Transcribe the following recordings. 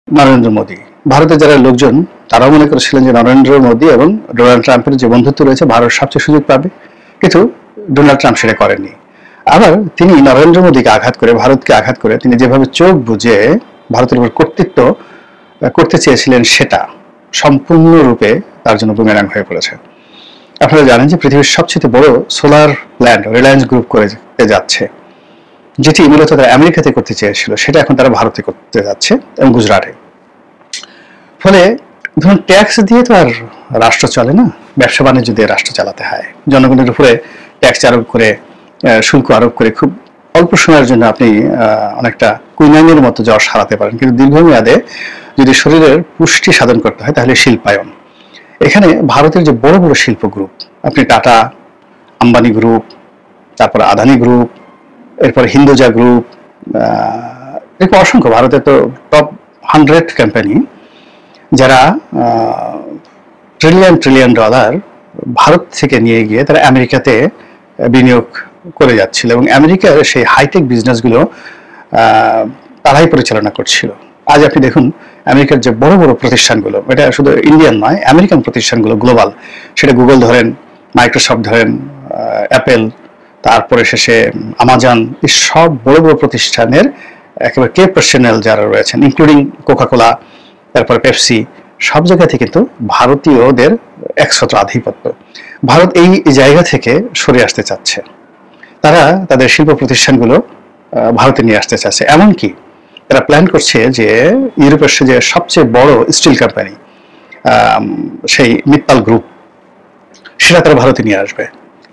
নরেন্দ্র মোদী। ভারতের যারা লোকজন তারাও মনে করেছিলেন যে নরেন্দ্র মোদী এবং ডোনাল্ড ট্রাম্পের যে বন্ধুত্ব রয়েছে ভারত সবচেয়ে সুযোগ পাবে, কিন্তু ডোনাল্ড ট্রাম্প সেটা করেননি। আবার তিনি নরেন্দ্র মোদীকে আঘাত করে, ভারতকে আঘাত করে তিনি যেভাবে চোখ বুজে ভারতের উপর কর্তৃত্ব করতে চেয়েছিলেন সেটা সম্পূর্ণরূপে তার জন্য বুমেরাং হয়ে পড়েছে। আপনারা জানেন যে পৃথিবীর সবচেয়ে বড় সোলার প্ল্যান্ট রিলায়েন্স গ্রুপ করতে যাচ্ছে, যেটি মূলত তারা আমেরিকাতে করতে চেয়েছিল সেটা এখন তারা ভারতে করতে যাচ্ছে এবং গুজরাটে। ফলে ধরুন ট্যাক্স দিয়ে তো আর রাষ্ট্র চলে না, ব্যবসা বাণিজ্য দিয়ে রাষ্ট্র চালাতে হয়। জনগণের উপরে ট্যাক্স আরোপ করে, শুল্ক আরোপ করে খুব অল্প সময়ের জন্য আপনি অনেকটা কুইনাইনের মতো জ্বর সারাতে পারেন, কিন্তু দীর্ঘমেয়াদে যদি শরীরের পুষ্টি সাধন করতে হয় তাহলে শিল্পায়ন। এখানে ভারতের যে বড় বড় শিল্প গ্রুপ, আপনি টাটা, আম্বানি গ্রুপ, তারপর আদানি গ্রুপ, এরপরে হিন্দুজা গ্রুপ, এরকম অসংখ্য ভারতের তো টপ 100 কোম্পানি যারা ট্রিলিয়ন ট্রিলিয়ন ডলার ভারত থেকে নিয়ে গিয়ে তারা আমেরিকাতে বিনিয়োগ করে যাচ্ছিল এবং আমেরিকার সেই হাইটেক বিজনেসগুলো তারাই পরিচালনা করছিল। আজ আপনি দেখুন আমেরিকার যে বড় বড় প্রতিষ্ঠানগুলো, এটা শুধু ইন্ডিয়ান নয়, আমেরিকান প্রতিষ্ঠানগুলো গ্লোবাল, সেটা গুগল ধরেন, মাইক্রোসফট ধরেন, অ্যাপেল, তারপরে শেষে আমাজন, এই সব বড় বড় প্রতিষ্ঠানের একেবারে কে পার্সোনাল যারা রয়েছেন, ইনক্লুডিং কোকাকোলা, তারপরে পেপসি, সব জায়গা থেকে কিন্তু ভারতীয়দের একছত্র আধিপত্য। ভারত এই জায়গা থেকে সরে আসতে চাচ্ছে, তারা তাদের শিল্প প্রতিষ্ঠানগুলো ভারতে নিয়ে আসতে চাচ্ছে। এমনকি তারা প্ল্যান করছে যে ইউরোপের যে সবচেয়ে বড় স্টিল কোম্পানি সেই মিত্তাল গ্রুপ, সেটা তারা ভারতে নিয়ে আসবে।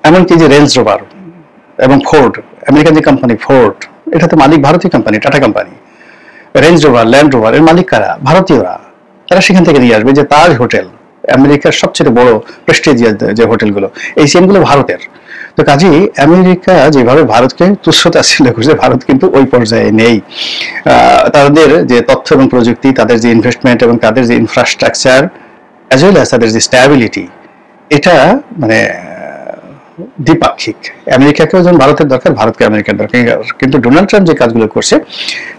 এমনকি যে রেঞ্জ রোভার এবং ফোর্ড, আমেরিকান যে কোম্পানি ফোর্ড, এটা তো মালিক ভারতীয় company, tata company. Range rover, land rover এর মালিক কারা? ভারতীয়রা। তারা সেখান থেকে নিয়ে আসবে যে তাজ হোটেল, আমেরিকার সবচেয়ে বড় প্রেস্টিজিয়াস যে হোটেলগুলো, এই চেনগুলো ভারতের। তো কাজেই আমেরিকা যেভাবে ভারতকে তুচ্ছতাচ্ছিল্য করছে, ভারত কিন্তু ওই পর্যায়ে নেই। তাদের যে তথ্য এবং প্রযুক্তি, তাদের যে ইনভেস্টমেন্ট এবং তাদের যে ইনফ্রাস্ট্রাকচার অ্যাজ ওয়েল অ্যাজ তাদের যে স্ট্যাবিলিটি, এটা মানে দ্বিপাক্ষিক। আমেরিকাকেও যেমন ভারতের দরকার, ভারতকে আমেরিকার দরকার। কিন্তু ডোনাল্ড ট্রাম্প যে কাজগুলো করছে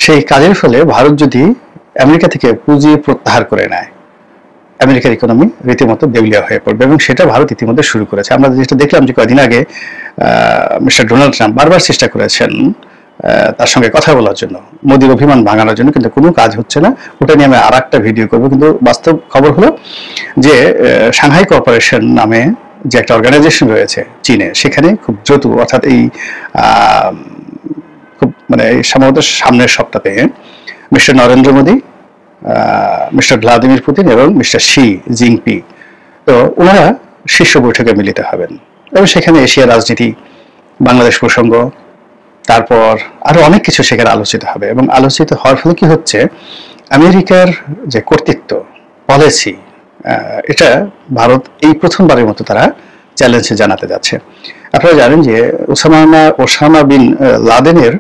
সেই কাজের ফলে ভারত যদি আমেরিকা থেকে পুঁজি প্রত্যাহার করে নেয়, আমেরিকার ইকোনমি রীতিমতো দেউলিয়া হয়ে পড়বে এবং সেটা ভারত ইতিমধ্যে শুরু করেছে। আমরা যেটা দেখলাম যে কয়েকদিন আগে মিস্টার ডোনাল্ড ট্রাম্প বারবার চেষ্টা করেছেন তার সঙ্গে কথা বলার জন্য, মোদির অভিমান ভাঙানোর জন্য, কিন্তু কোনো কাজ হচ্ছে না। ওটা নিয়ে আমি আর একটা ভিডিও করবো। কিন্তু বাস্তব খবর হলো যে সাংহাই কোঅপারেশন নামে যে একটা অর্গানাইজেশন রয়েছে চীনে, সেখানে খুব দ্রুত, অর্থাৎ এই খুব মানে সম্ভবত সামনের সপ্তাহে mister Narendra Modi, mister Vladimir Putin এবং মিস্টার শি জিনপিং, তো ওনারা শীর্ষ বৈঠকে মিলিত হবেন এবং সেখানে এশিয়া রাজনীতি, বাংলাদেশ প্রসঙ্গ, তারপর আরো অনেক কিছু সেখানে আলোচিত হবে। এবং আলোচিত হওয়ার ফলে কি হচ্ছে, আমেরিকার যে কর্তৃত্ব পলিসি, এটা ভারত এই প্রথমবারের মতো তারা চ্যালেঞ্জে জানাতে যাচ্ছে। আপনারা জানেন যে ওসামা বিন লাদেনের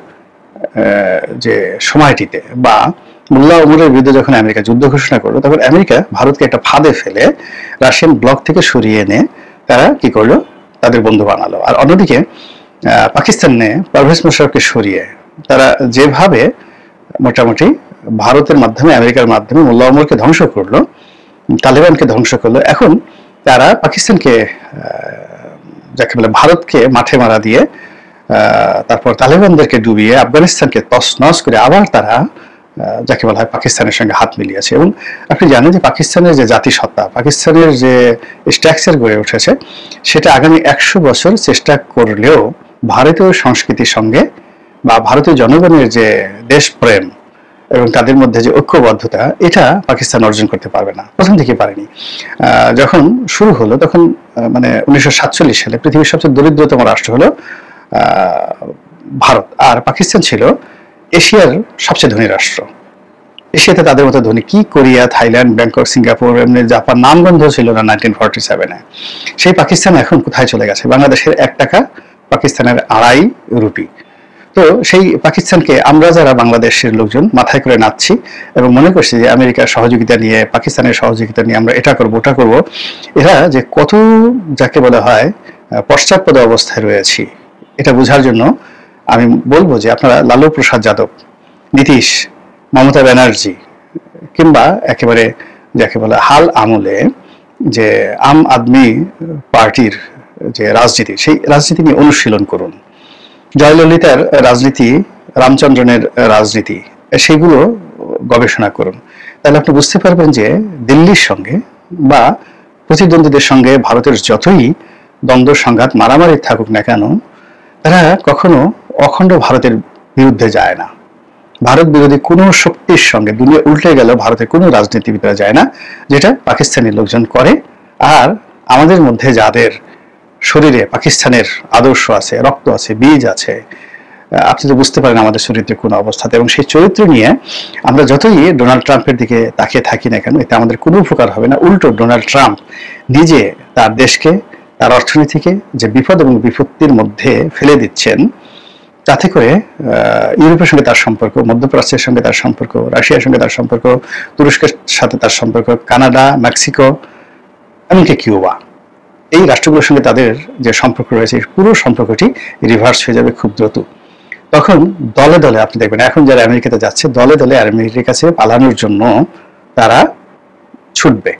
যে সময়টিতে বা মোল্লা ওমরের বিরুদ্ধে যখন আমেরিকা যুদ্ধ ঘোষণা করলো, তখন আমেরিকা ভারতকে একটা ফাঁদে ফেলে রাশিয়ান ব্লক থেকে সরিয়ে এনে তারা কি করলো, তাদের বন্ধু বানালো। আর অন্যদিকে পাকিস্তানে পারভেজ মোশাররফকে সরিয়ে তারা যেভাবে মোটামুটি ভারতের মাধ্যমে, আমেরিকার মাধ্যমে মোল্লা ওমরকে ধ্বংস করলো, তালেবানকে ধ্বংস করলো, এখন তারা পাকিস্তানকে, যাকে বলে ভারতকে মাঠে মারা দিয়ে, তারপর তালেবানদেরকে ডুবিয়ে আফগানিস্তানকে তছনছ করে আবার তারা যাকে বলা হয় পাকিস্তানের সঙ্গে হাত মিলিয়েছে। এবং আপনি জানেন যে পাকিস্তানের যে জাতিসত্তা, পাকিস্তানের যে স্ট্রাকচার গড়ে উঠেছে, সেটা আগামী 100 বছর চেষ্টা করলেও ভারতীয় সংস্কৃতির সঙ্গে বা ভারতীয় জনগণের যে দেশপ্রেম এবং তাদের মধ্যে যে ঐক্যবদ্ধতা, এটা পাকিস্তান অর্জন করতে পারবে না, প্রথম থেকে পারেনি। যখন শুরু হলো তখন মানে 1947 সালে পৃথিবীর সবচেয়ে দরিদ্রতম রাষ্ট্র হলো ভারত, আর পাকিস্তান ছিল এশিয়ার সবচেয়ে ধনী রাষ্ট্র। এশিয়াতে তাদের মতো ধনী কি কোরিয়া, থাইল্যান্ড, ব্যাংকক, সিঙ্গাপুর, এমনি জাপান নামগন্ধ ছিল না 1947-এ। সেই পাকিস্তান এখন কোথায় চলে গেছে? বাংলাদেশের 1 টাকা পাকিস্তানের 2.5 রুপি। তো সেই পাকিস্তানকে আমরা যারা বাংলাদেশের লোকজন মাথায় করে নাচছি এবং মনে করছি যে আমেরিকার সহযোগিতা নিয়ে, পাকিস্তানের সহযোগিতা নিয়ে আমরা এটা করবো ওটা করবো, এরা যে কত যাকে বলা হয় পশ্চাৎপদ অবস্থায় রয়েছি, এটা বোঝার জন্য আমি বলবো যে আপনারা লালু প্রসাদ যাদব, নীতিশ, মমতা ব্যানার্জি, কিংবা একেবারে যাকে বলে হাল আমলে যে আম আদমি পার্টির যে রাজনীতি, সেই রাজনীতি নিয়ে অনুশীলন করুন। জয়ললিতার রাজনীতি, রামচন্দ্রনের রাজনীতি, সেগুলো গবেষণা করুন। তাহলে আপনি বুঝতে পারবেন যে দিল্লির সঙ্গে বা প্রতিদ্বন্দ্বীদের সঙ্গে ভারতের যতই দ্বন্দ্ব সংঘাত মারামারি থাকুক না কেন, তারা কখনো অখণ্ড ভারতের বিরুদ্ধে যায় না। ভারত বিরোধী কোনো শক্তির সঙ্গে দুনিয়া উল্টে গেল ভারতের কোনো রাজনীতিবিদরা যায় না, যেটা পাকিস্তানি লোকজন করে। আর আমাদের মধ্যে যাদের শরীরে পাকিস্তানের আদর্শ আছে, রক্ত আছে, বীজ আছে, আপনি তো বুঝতে পারেন আমাদের চরিত্রের কোন অবস্থাতে, এবং সেই চরিত্র নিয়ে আমরা যতই ডোনাল্ড ট্রাম্পের দিকে তাকিয়ে থাকি না কেন, এতে আমাদের কোনো উপকার হবে না। উল্টো ডোনাল্ড ট্রাম্প নিজে তার দেশকে, তার অর্থনীতিকে যে বিপদ এবং বিপত্তির মধ্যে ফেলে দিচ্ছেন, তাতে করে ইউরোপের সঙ্গে তার সম্পর্ক, মধ্যপ্রাচ্যের সঙ্গে তার সম্পর্ক, রাশিয়ার সঙ্গে তার সম্পর্ক, তুরস্কের সাথে তার সম্পর্ক, কানাডা, মেক্সিকো, এমনকি কিউবা, এই রাষ্ট্রগুলোর সঙ্গে তাদের যে সম্পর্ক রয়েছে, পুরো সম্পর্কটি রিভার্স হয়ে যাবে খুব দ্রুত। তখন দলে দলে আপনি দেখবেন এখন যারা আমেরিকাতে যাচ্ছে, দলে দলে আমেরিকার কাছে পালানোর জন্য তারা ছুটবে।